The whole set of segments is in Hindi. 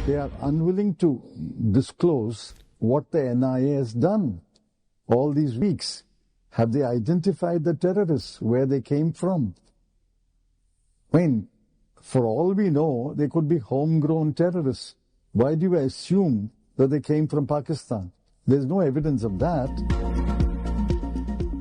They are unwilling to disclose what the NIA has done all these weeks. Have they identified the terrorists, where they came from? I mean, for all we know, they could be homegrown terrorists. Why do you assume that they came from Pakistan? There's no evidence of that.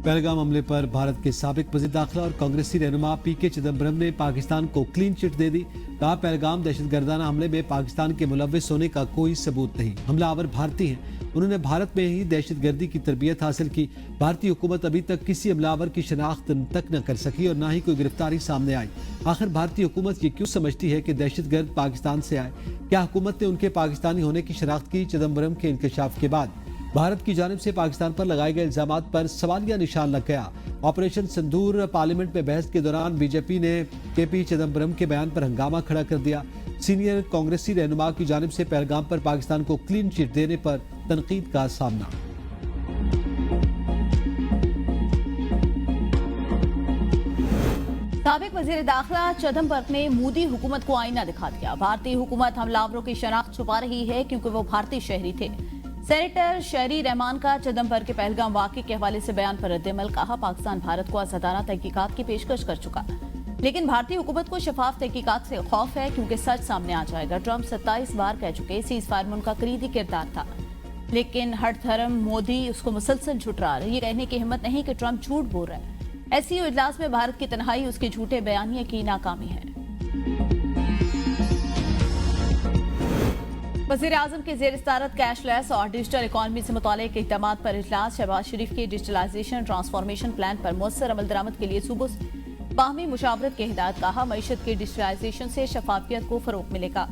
Pahalgam हमले पर भारत के साबिक वज़ीर दाखिला और कांग्रेसी रहनुमा पीके चिदम्बरम ने पाकिस्तान को क्लीन चिट दे दी। कहा, पहलगाम दहशतगर्दाना हमले में पाकिस्तान के मुलव्विस होने का कोई सबूत नहीं, हमलावर भारतीय हैं। उन्होंने भारत में ही दहशतगर्दी की तरबियत हासिल की। भारतीय हुकूमत अभी तक किसी हमलावर की शनाख्त तक न कर सकी और न ही कोई गिरफ्तारी सामने आई। आखिर भारतीय हुकूमत ये क्यों समझती है कि दहशतगर्द पाकिस्तान से आए? क्या हुकूमत ने उनके पाकिस्तानी होने की शनाख्त की? चिदम्बरम के इंकशाफ के बाद भारत की जानिब से पाकिस्तान पर लगाए गए इल्जामात पर सवालिया निशान लग गया। ऑपरेशन सिंदूर पार्लियामेंट में बहस के दौरान बीजेपी ने केपी चिदम्बरम के बयान पर हंगामा खड़ा कर दिया। सीनियर कांग्रेसी रहनुमा की जानिब से पहलगाम पर पाकिस्तान को क्लीन चिट देने पर तनकीद का सामना। साबिक वजीर दाखिला चिदम्बरम ने मोदी हुकूमत को आईना दिखा दिया। भारतीय हुकूमत हमलावरों की शनाख्त छुपा रही है क्योंकि वो भारतीय शहरी थे। सेनेटर शहरी रहमान का चिदम्बरम के पहलगाम वाक़े के हवाले से बयान पर रद्द-ए-अमल। कहा, पाकिस्तान भारत को आज़ादाना तहकीकात की पेशकश कर चुका, लेकिन भारतीय हुकूमत को शफाफ तहकीकात से खौफ है क्योंकि सच सामने आ जाएगा। ट्रंप 27 बार कह चुके सीज फायर में उनका करीबी किरदार था, लेकिन हर धर्म मोदी उसको मुसलसल झुठला रहे। ये कहने की हिम्मत नहीं कि ट्रंप झूठ बोल रहा है। एससीओ इजलास में भारत की तन्हाई उसके झूठे बयानिए की नाकामी है। वज़ीर आज़म की ज़ेर सदारत कैशलेस और डिजिटल इकॉनमी से मुताल्लिक़ इक़दामात पर इजलास। शहबाज शरीफ के डिजिटलाइजेशन ट्रांसफॉर्मेशन प्लान पर मुअस्सर अमल दरामद के लिए सूबों से बाहमी मुशावरत की हिदायत। कहा, मईशत के डिजिटलाइजेशन से शफाफियत को फरोग मिलेगा।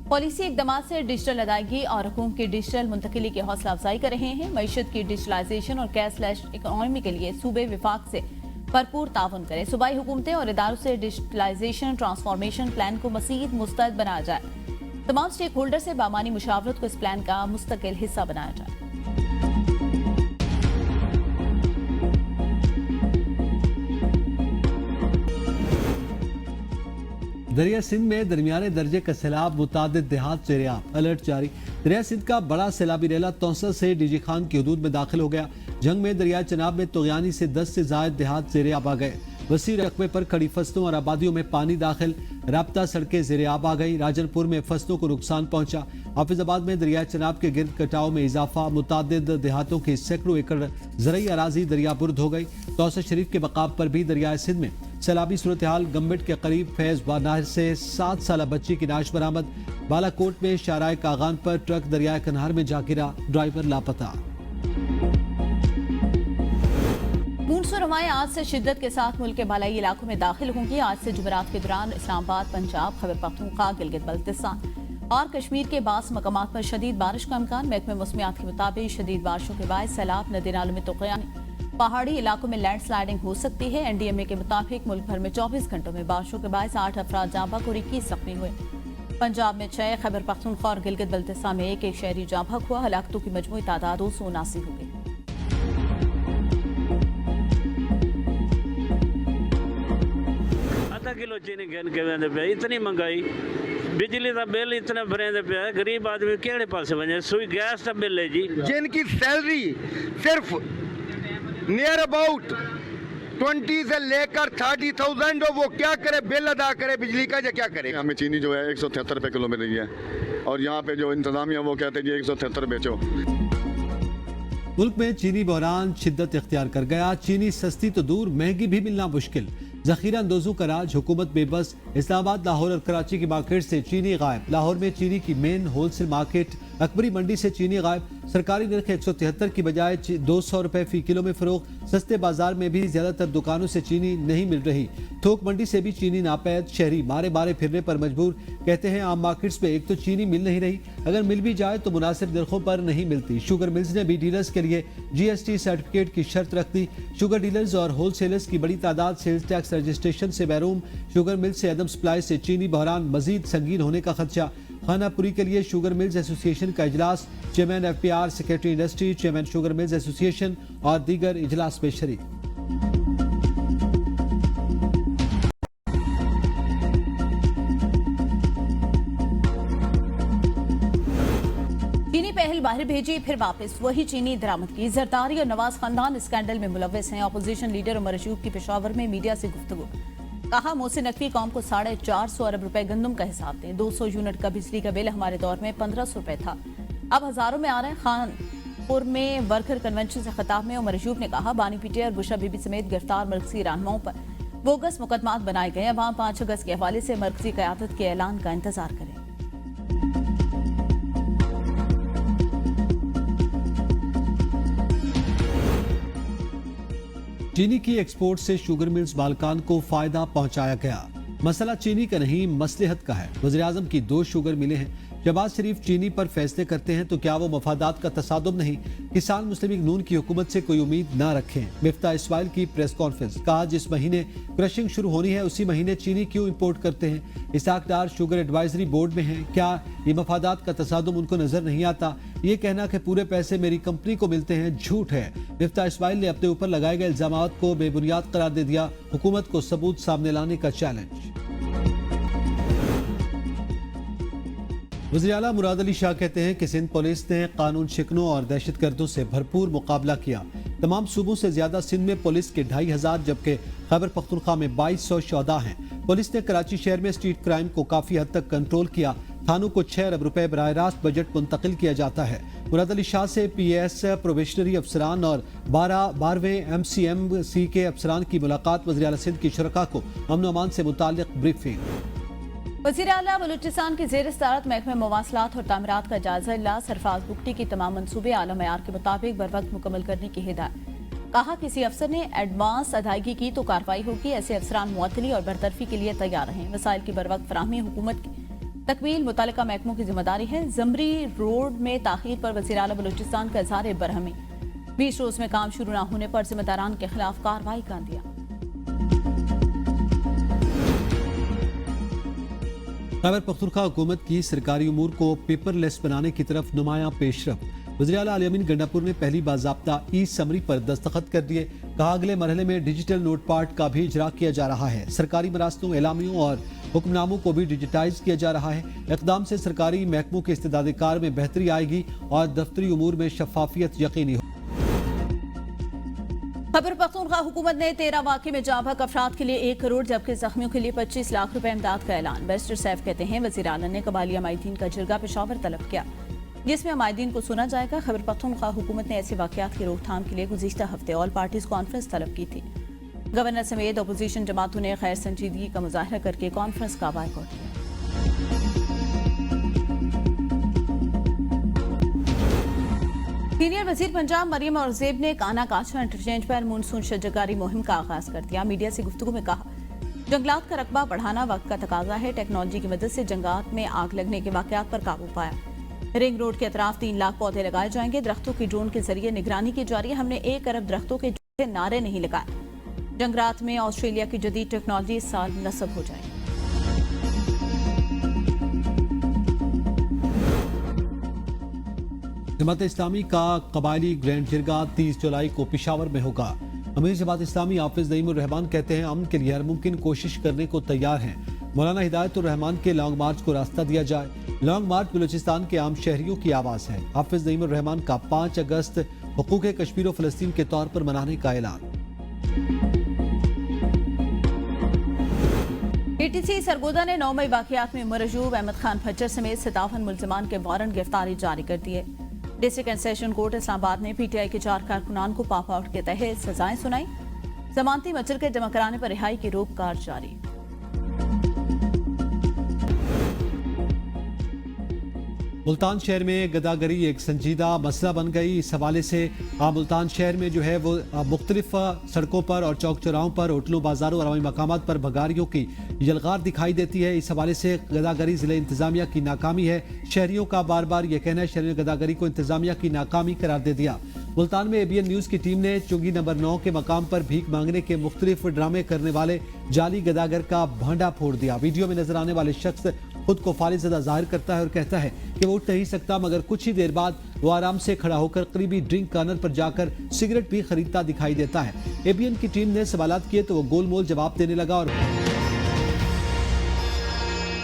पॉलिसी इक़दामात से डिजिटल अदायगी और हुकूम की डिजिटल मुंतकिली की हौसला अफजाई कर रहे हैं। मईशत की डिजिटलाइजेशन और कैशलेस इकॉनमी के लिए सूबे विफाक से भरपूर ताउन करें। सूबाई हुकूमतें और इदारों से डिजिटलाइजेशन ट्रांसफॉर्मेशन प्लान को मज़ीद मुस्तैद बनाया जाए। तमाम स्टेक होल्डर से बामानी मुशावरत को इस प्लान का मुस्तकिल हिस्सा बनाया जाए। दरिया सिंध में दरमियाने दर्जे का सैलाब, मुतादिद देहात ज़ेर-ए-आब, अलर्ट जारी। दरिया सिंध का बड़ा सैलाबी रेला तौसा से डीजी खान की हदूद में दाखिल हो गया। जंग में दरिया चनाब में तुग़यानी से 10 से ज़ायद देहात ज़ेर-ए-आब आ गए। वसी रकबे पर खड़ी फसलों और आबादियों में पानी दाखिल, राब्ता सड़कें ज़ेर-ए-आब आ गई। राजनपुर में फसलों को नुकसान पहुंचा। हाफिजाबाद में दरिया चनाब के गिर्द कटाव में इजाफा, मुतादिद देहातों के सैकड़ों एकड़ ज़रई अराजी दरियाबुर्द हो गई। तौसा शरीफ के मकाम पर भी दरिया सिंध में सैलाबी सूरत हाल। गम्बट के करीब फैज व नहर से 7 साल बच्ची की नाश बरामद। बालाकोट में शाराय कागान पर ट्रक दरियाए कन्हार में जा गिरा, ड्राइवर लापता। मानसून हवाएं आज से शिद्दत के साथ मुल्क के बालाई इलाकों में दाखिल होंगी। आज से जुमेरात के दौरान इस्लामाबाद, पंजाब, खैबर पख्तूनख्वा, गिलगित बल्तिस्तान और कश्मीर के बास मकामात पर शदीद बारिश का इम्कान। महकमे मौसमियात के मुताबिक शदीद बारिशों के बाद सैलाब, नदी नालों में तुग़यानी, पहाड़ी इलाकों में लैंडस्लाइडिंग हो सकती है। एनडीएमए के मुताबिक मुल्क भर में 24 घंटों में बारिशों के बाद 8 अफराद जाँ बहक और 21 जख्मी हुए। पंजाब में 6, खैबर पख्तूनख्वा और गिलगित बल्तिस्तान में एक शहरी जाँ बहक हुआ। हलाकतों की मजमूई तादाद 279 हो गई। आधा किलो चीनी गिन के वेंदे पे, इतनी महंगाई, बिजली का बिल इतना भरेंदे पे, गरीब आदमी केड़े पासे वने? सुई गैस का बिल है जी, जिनकी सैलरी सिर्फ नियर अबाउट 20 से लेकर 30,000 हो, वो क्या करे? बिल अदा करे बिजली का या क्या करे? हमें चीनी जो है 173 रुपये किलो मिल रही है और यहाँ पे जो इंतजामिया वो कहते हैं जी 173 बेचो। मुल्क में चीनी बहरान शिद्दत इख्तियार कर गया। चीनी सस्ती तो दूर, महंगी भी मिलना मुश्किल। जखीरा अंदोजों का राज, हुकूमत बेबस। इस्लामाबाद, लाहौर और कराची की मार्केट से चीनी गायब। लाहौर में चीनी की मेन होलसेल मार्केट अकबरी मंडी से चीनी गायब। सरकारी नर्ख 173 की बजाय 200 रुपए फी किलो में फरोख्त। सस्ते बाजार में भी ज्यादातर दुकानों से चीनी नहीं मिल रही। थोक मंडी से भी चीनी नापैद। शहरी मारे मारे फिरने पर मजबूर। कहते हैं आम मार्केट्स में एक तो चीनी मिल नहीं रही, अगर मिल भी जाए तो मुनासिब नर्खों पर नहीं मिलती। शुगर मिल्स ने भी डीलर्स के लिए GST सर्टिफिकेट की शर्त रख दी। शुगर डीलर्स और होलसेलर्स की बड़ी तादाद सेल्स टैक्स रजिस्ट्रेशन से महरूम। शुगर मिल से अदम सप्लाई से चीनी बहरान मजीद संगीन होने का खदशा। खानापुरी के लिए शुगर मिल्स एसोसिएशन का इजलास। Chairman FPR, secretary industry, chairman sugar mills association और दीगर इजलास में शरीक। बैरल बाहर भेजी, फिर वापस वही चीनी दरामद की। जरदारी और नवाज खानदान स्कैंडल में मुलव्वस हैं। अपोजिशन लीडर उमर अयूब की पेशावर में मीडिया से गुफ्तगू। कहा, मोहसिन नकवी कौम को 450 अरब रुपए गंदम का हिसाब दें। 200 यूनिट का बिजली का बिल हमारे दौर में 1500 रुपए था, अब हजारों में आ रहे हैं। खानपुर में वर्कर कन्वेंशन से खिताब में उमर अयूब ने कहा, बानी पीटे और बुशरा बीबी समेत गिरफ्तार मरकजी रहनुमाओं पर बोगस मुकदमात बनाए गए। अवाम 5 अगस्त के हवाले से मरकजी क़यादत के ऐलान का इंतजार करें। चीनी की एक्सपोर्ट से शुगर मिल्स मालिकान को फायदा पहुंचाया गया। मसला चीनी का नहीं, मसलहत का है। वज़ीर-ए-आज़म की 2 शुगर मिलें हैं। शहबाज शरीफ चीनी पर फैसले करते हैं तो क्या वो मफादात का तसादुम नहीं? किसान मुस्लिम लीग नून की हुकूमत से कोई उम्मीद ना रखें। मिफ्ता इस्माइल की प्रेस कॉन्फ्रेंस। कहा, जिस महीने क्रशिंग शुरू होनी है उसी महीने चीनी क्यों इंपोर्ट करते हैं? इसाक डार शुगर एडवाइजरी बोर्ड में हैं। क्या ये मफादात का तसादुम उनको नजर नहीं आता? ये कहना कि पूरे पैसे मेरी कंपनी को मिलते हैं झूठ है। मिफ्ता इस्माइल ने अपने ऊपर लगाए गए इल्जामात को बेबुनियाद करार दे दिया। हुकूमत को सबूत सामने लाने का चैलेंज। वज़ीर आला मुराद अली शाह कहते हैं कि सिंध पुलिस ने कानून शिकनों और दहशतगर्दों से भरपूर मुकाबला किया। तमाम सूबों से ज्यादा सिंध में पुलिस के 2500 जबकि खैबर पख्तूनख्वा में 2200 शोधा हैं। पुलिस ने कराची शहर में स्ट्रीट क्राइम को काफी हद तक कंट्रोल किया। थानों को 6 अरब रुपए बराह रास्त बजट मुंतकिल किया जाता है। मुराद अली शाह से PAS प्रोबेशनरी अफसरान और 12वें MCMC के अफसरान की मुलाकात। वज़ीर आला सिंध की शुरका को अमन व अमान से मुताल्लिक ब्रीफिंग। वज़ीर आला बलूचिस्तान की ज़ेर सदारत महकमे मवासलात और तामीरात का जायजा लिया। सरफराज बुगटी की तमाम मनसूबे आला मयार के मुताबिक बर वक्त मुकम्मल करने की हिदायत। कहा, किसी अफसर ने एडवांस अदायगी की तो कार्रवाई होगी। ऐसे अफसरान मुअत्तली और बरतरफी के लिए तैयार रहें। वसाइल की बर वक्त फराहमी हुकूमत की तकमील मुतल्लिका महकमों की जिम्मेदारी है। जमरी रोड में ताखीर पर वज़ीर आला बलूचिस्तान का इज़हार बरहमी। 20 रोज में काम शुरू न होने पर जिम्मेदारान के खिलाफ कार्रवाई का दिया। खैबर पख्तूनख्वा हुकूमत की सरकारी उमूर को पेपरलेस बनाने की तरफ नुमायां पेशरफ। वज़ीर आला अली अमीन गंडापुर ने पहली बाज़ाब्ता ई-समरी पर दस्तखत कर दिए। कहा, अगले मरहले में डिजिटल नोट पार्ट का भी इजरा किया जा रहा है। सरकारी मरासलों, एलामियों और हुक्मनामों को भी डिजिटाइज किया जा रहा है। इक़दाम से सरकारी महकमों के इस्तेदाद कार में बेहतरी आएगी और दफ्तरी उमूर में शफाफियत यकीनी हो। खैबर पख्तूनख्वा हुकूमत ने 13 वाक़े में जाँ बहक अफराद के लिए 1 करोड़ जबकि जख्मियों के लिए 25 लाख रुपए इमदाद का ऐलान। बैरिस्टर सैफ कहते हैं, वज़ीर आला ने कबालिया माहिदीन का जिरगा पेशावर तलब किया जिसमें माहिदीन को सुना जाएगा। खैबर पख्तूनख्वा हुकूमत ने ऐसे वाक़यात की रोकथाम के लिए गुज़िश्ता हफ्ते ऑल पार्टीज कॉन्फ्रेंस तलब की थी। गवर्नर समेत अपोजिशन जमातों ने खैर संजीदगी का मुजाहरा करके कॉन्फ्रेंस का बायकॉट किया। सीनियर वजीर पंजाब मरियम औरंगजेब ने काना काछा इंटरचेंज पर मानसून शजरकारी मुहिम का आगाज कर दिया। मीडिया से गुफ्तगू में कहा, जंगलात का रकबा बढ़ाना वक्त का तकाजा है। टेक्नोलॉजी की मदद से जंगलात में आग लगने के वाकयात पर काबू पाया। रिंग रोड के अतराफ 3 लाख पौधे लगाए जाएंगे। दरख्तों की ड्रोन के जरिए निगरानी की जा रही है। हमने 1 अरब दरख्तों के नारे नहीं लगाए। जंगलात में ऑस्ट्रेलिया की जदीद टेक्नोलॉजी इस साल नस्ब हो जाएगी। जमात इस्लामी का कबायली ग्रैंड जिरगा 30 जुलाई को पेशावर में होगा। अमीर जमात इस्लामी हाफिज नईमुर रहमान कहते हैं, अमन के लिए हर मुमकिन कोशिश करने को तैयार हैं। मौलाना हिदायतुर रहमान के लॉन्ग मार्च को रास्ता दिया जाए। लॉन्ग मार्च बलूचिस्तान के आम शहरियों की आवाज़ है। हाफिज नईमुर रहमान का 5 अगस्त हुकूक़ कश्मीर और फ़लस्तीन के तौर पर मनाने का ऐलान। ATC सरगोदा ने 9 मई वाक़यात में उमर अयूब, अहमद खान फज्जर समेत 57 मुल्ज़िमान के वारंट गिरफ्तारी जारी कर दिए। District and session court Islamabad ने PTI के 4 कारकुनान को पॉप आउट के तहत सजाएं सुनाई। जमानती मचल के जमा कराने पर रिहाई की रोककार जारी। मुल्तान शहर में गदागरी एक संजीदा मसला बन गई। इस हवाले से मुल्तान शहर में जो है वो मुख्तलिफ सड़कों पर और चौक चौराहों पर, होटलों, बाजारों और अवामी मकामात पर भगारियों की यलगार दिखाई देती है। इस हवाले से गदागरी ज़िले इंतजामिया की नाकामी है। शहरियों का बार बार यह कहना है, शहरियों ने गदागरी को इंतजामिया की नाकामी करार दे दिया। मुल्तान में ABN न्यूज़ की टीम ने चुंगी नंबर 9 के मकाम पर भीख मांगने के मुख्तलिफ ड्रामे करने वाले जाली गदागर का भांडा फोड़ दिया। वीडियो में नजर आने वाले शख्स खुद को फालिज़दा जाहिर करता है और कहता है कि वो उठ नहीं सकता, मगर कुछ ही देर बाद वो आराम से खड़ा होकर करीबी ड्रिंक कॉर्नर पर जाकर सिगरेट भी खरीदता दिखाई देता है। ABN की टीम ने सवालात किए तो वो गोलमोल जवाब देने लगा और